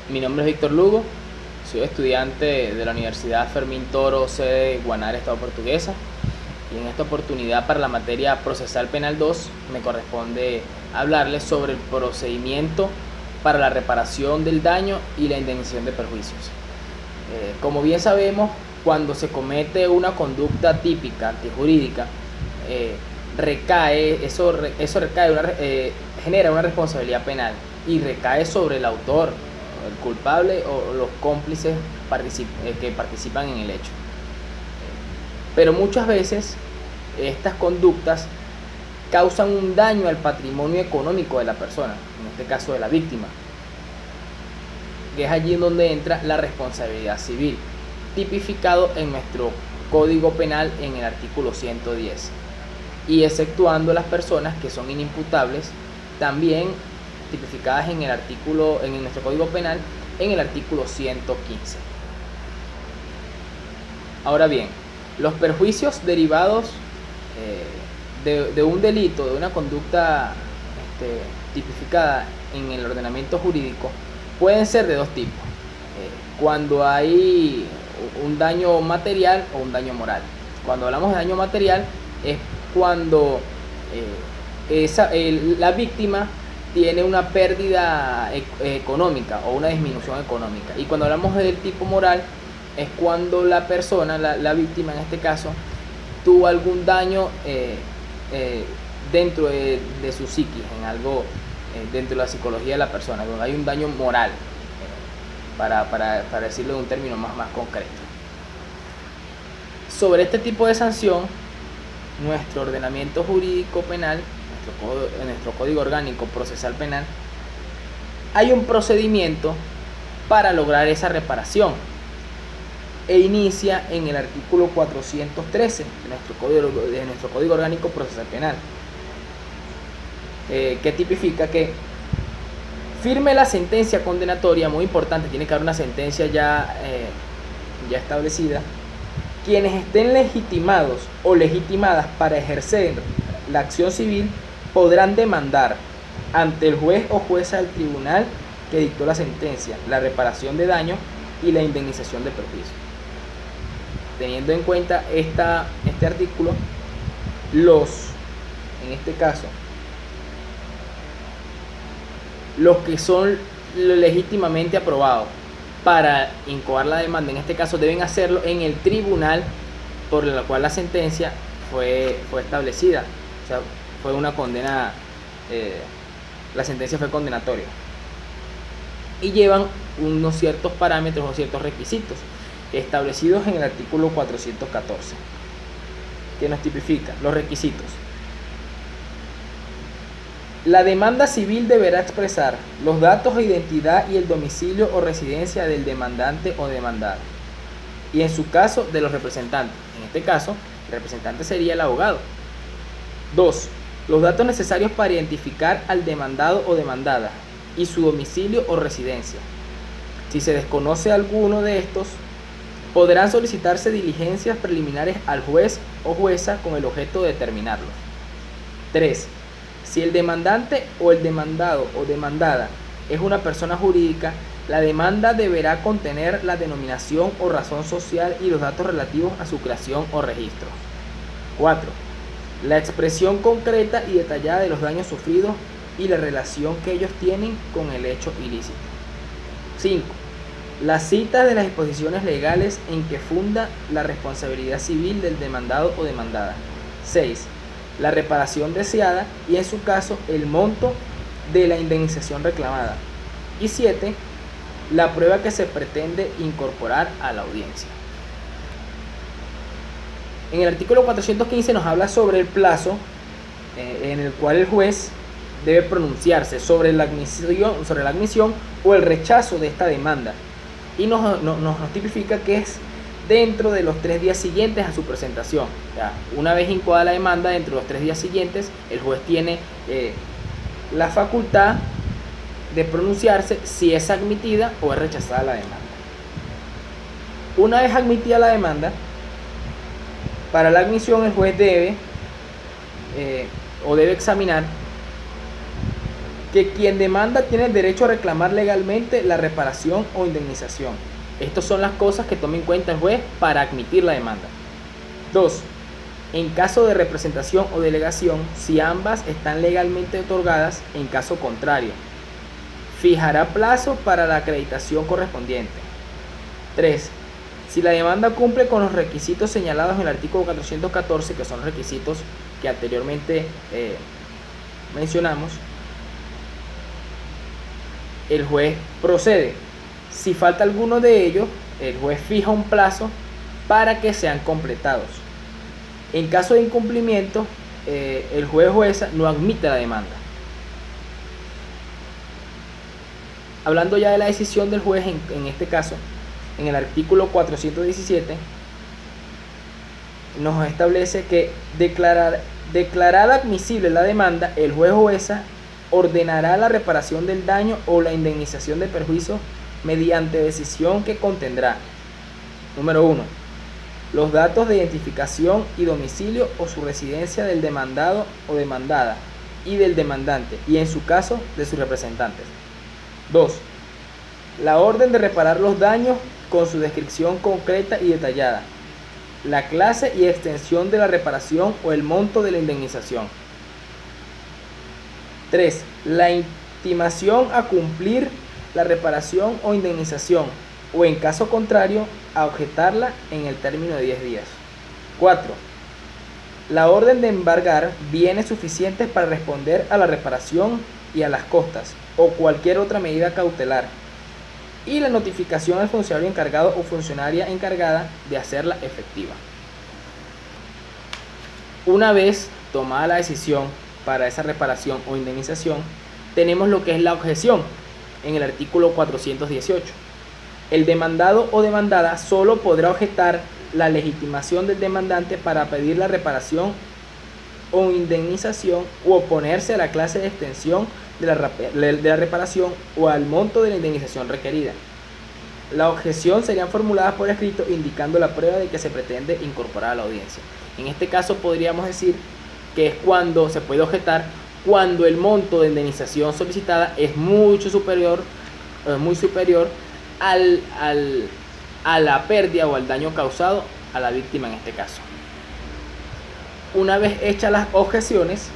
Mi nombre es Víctor Lugo, soy estudiante de la Universidad Fermín Toro, sede Guanare, Estado Portuguesa. Y en esta oportunidad, para la materia Procesal Penal 2, me corresponde hablarles sobre el procedimiento para la reparación del daño y la indemnización de perjuicios. Como bien sabemos, cuando se comete una conducta típica antijurídica, genera una responsabilidad penal y recae sobre el autor, el culpable o los cómplices que participan en el hecho. Pero muchas veces estas conductas causan un daño al patrimonio económico de la persona, en este caso de la víctima, que es allí donde entra la responsabilidad civil, tipificado en nuestro Código Penal en el artículo 110, y exceptuando las personas que son inimputables, también tipificadas en nuestro Código Penal en el artículo 115. Ahora bien, los perjuicios derivados de un delito, de una conducta tipificada en el ordenamiento jurídico, pueden ser de dos tipos. Cuando hay un daño material o un daño moral. Cuando hablamos de daño material es cuando la víctima tiene una pérdida económica o una disminución económica. Y cuando hablamos del tipo moral es cuando la persona, la víctima en este caso, tuvo algún daño dentro de su psiquis, en algo dentro de la psicología de la persona, donde hay un daño moral, para decirlo de un término más concreto. Sobre este tipo de sanción, nuestro ordenamiento jurídico penal, en nuestro Código Orgánico Procesal Penal, hay un procedimiento para lograr esa reparación, e inicia en el artículo 413 de nuestro Código Orgánico Procesal Penal, que tipifica que firme la sentencia condenatoria. Muy importante, tiene que haber una sentencia ya establecida. Quienes estén legitimados o legitimadas para ejercer la acción civil podrán demandar ante el juez o jueza del tribunal que dictó la sentencia la reparación de daño y la indemnización de perjuicio. Teniendo en cuenta este artículo, en este caso, los que son legítimamente aprobados para incoar la demanda, en este caso, deben hacerlo en el tribunal por el cual la sentencia fue establecida. O sea, fue una condena, la sentencia fue condenatoria. Y llevan unos ciertos parámetros o ciertos requisitos establecidos en el artículo 414, que nos tipifica los requisitos. La demanda civil deberá expresar los datos de identidad y el domicilio o residencia del demandante o demandada, y en su caso de los representantes. En este caso, el representante sería el abogado. 2. Los datos necesarios para identificar al demandado o demandada y su domicilio o residencia. Si se desconoce alguno de estos, podrán solicitarse diligencias preliminares al juez o jueza con el objeto de determinarlos. 3. Si el demandante o el demandado o demandada es una persona jurídica, la demanda deberá contener la denominación o razón social y los datos relativos a su creación o registro. 4. La expresión concreta y detallada de los daños sufridos y la relación que ellos tienen con el hecho ilícito. 5. Las citas de las disposiciones legales en que funda la responsabilidad civil del demandado o demandada. 6. La reparación deseada y, en su caso, el monto de la indemnización reclamada. Y 7. La prueba que se pretende incorporar a la audiencia. En el artículo 415 nos habla sobre el plazo en el cual el juez debe pronunciarse sobre la admisión o el rechazo de esta demanda, y nos tipifica que es dentro de los 3 días siguientes a su presentación. O sea, una vez incoada la demanda, dentro de los 3 días siguientes, el juez tiene la facultad de pronunciarse si es admitida o es rechazada la demanda. Una vez admitida la demanda, para la admisión el juez debe examinar que quien demanda tiene el derecho a reclamar legalmente la reparación o indemnización. Estas son las cosas que tome en cuenta el juez para admitir la demanda. 2. En caso de representación o delegación, si ambas están legalmente otorgadas, en caso contrario, fijará plazo para la acreditación correspondiente. 3. Si la demanda cumple con los requisitos señalados en el artículo 414, que son los requisitos que anteriormente mencionamos, el juez procede. Si falta alguno de ellos, el juez fija un plazo para que sean completados. En caso de incumplimiento, el juez o jueza no admite la demanda. Hablando ya de la decisión del juez, en este caso, en el artículo 417, nos establece que declarada admisible la demanda, el juez o jueza ordenará la reparación del daño o la indemnización de perjuicio mediante decisión que contendrá: número 1. Los datos de identificación y domicilio o su residencia del demandado o demandada y del demandante, y en su caso de sus representantes. 2. La orden de reparar los daños con su descripción concreta y detallada, la clase y extensión de la reparación o el monto de la indemnización. 3. La intimación a cumplir la reparación o indemnización, o en caso contrario, a objetarla en el término de 10 días. 4. La orden de embargar bienes suficientes para responder a la reparación y a las costas, o cualquier otra medida cautelar, y la notificación al funcionario encargado o funcionaria encargada de hacerla efectiva. Una vez tomada la decisión para esa reparación o indemnización, tenemos lo que es la objeción en el artículo 418. El demandado o demandada solo podrá objetar la legitimación del demandante para pedir la reparación o indemnización u oponerse a la clase de extensión de la reparación o al monto de la indemnización requerida. La objeción serían formuladas por escrito indicando la prueba de que se pretende incorporar a la audiencia. En este caso podríamos decir que es cuando se puede objetar cuando el monto de indemnización solicitada es muy superior a la pérdida o al daño causado a la víctima en este caso. Una vez hechas las objeciones,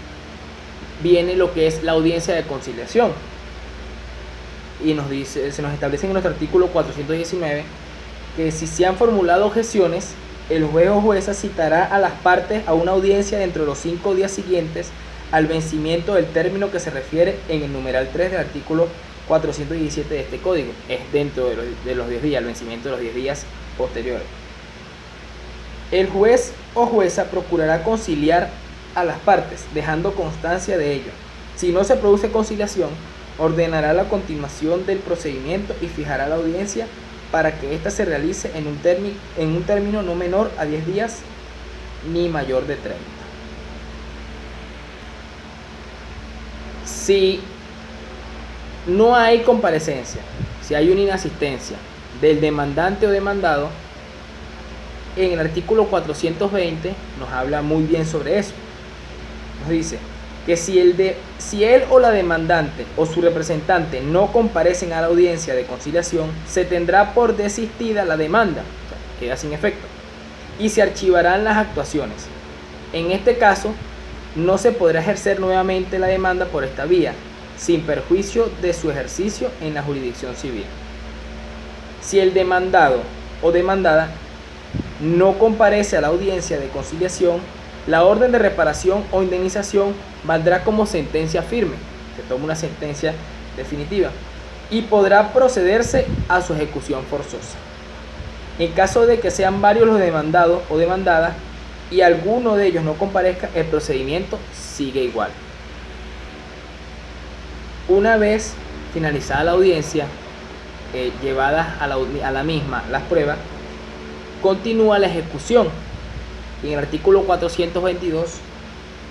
viene lo que es la audiencia de conciliación. Y se nos establece en nuestro artículo 419 que si se han formulado objeciones, el juez o jueza citará a las partes a una audiencia dentro de los 5 días siguientes al vencimiento del término que se refiere en el numeral 3 del artículo 417 de este código. Es dentro de los 10 días, el vencimiento de los 10 días posteriores. El juez o jueza procurará conciliar a las partes, dejando constancia de ello. Si no se produce conciliación, ordenará la continuación del procedimiento y fijará la audiencia para que ésta se realice en un término no menor a 10 días ni mayor de 30. Si no hay comparecencia, si hay una inasistencia del demandante o demandado, en el artículo 420 nos habla muy bien sobre eso. Nos dice que si él o la demandante o su representante no comparecen a la audiencia de conciliación, se tendrá por desistida la demanda, o sea, queda sin efecto, y se archivarán las actuaciones. En este caso, no se podrá ejercer nuevamente la demanda por esta vía, sin perjuicio de su ejercicio en la jurisdicción civil. Si el demandado o demandada no comparece a la audiencia de conciliación, la orden de reparación o indemnización valdrá como sentencia firme, se toma una sentencia definitiva, y podrá procederse a su ejecución forzosa. En caso de que sean varios los demandados o demandadas y alguno de ellos no comparezca, el procedimiento sigue igual. Una vez finalizada la audiencia, llevadas a la misma las pruebas, continúa la ejecución. Y en el artículo 422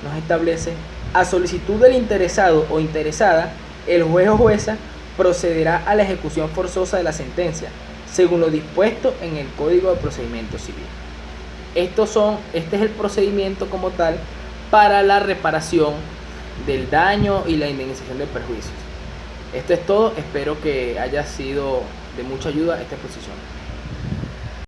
nos establece: a solicitud del interesado o interesada, el juez o jueza procederá a la ejecución forzosa de la sentencia, según lo dispuesto en el Código de Procedimiento Civil. Este es el procedimiento como tal para la reparación del daño y la indemnización de perjuicios. Esto es todo, espero que haya sido de mucha ayuda esta exposición.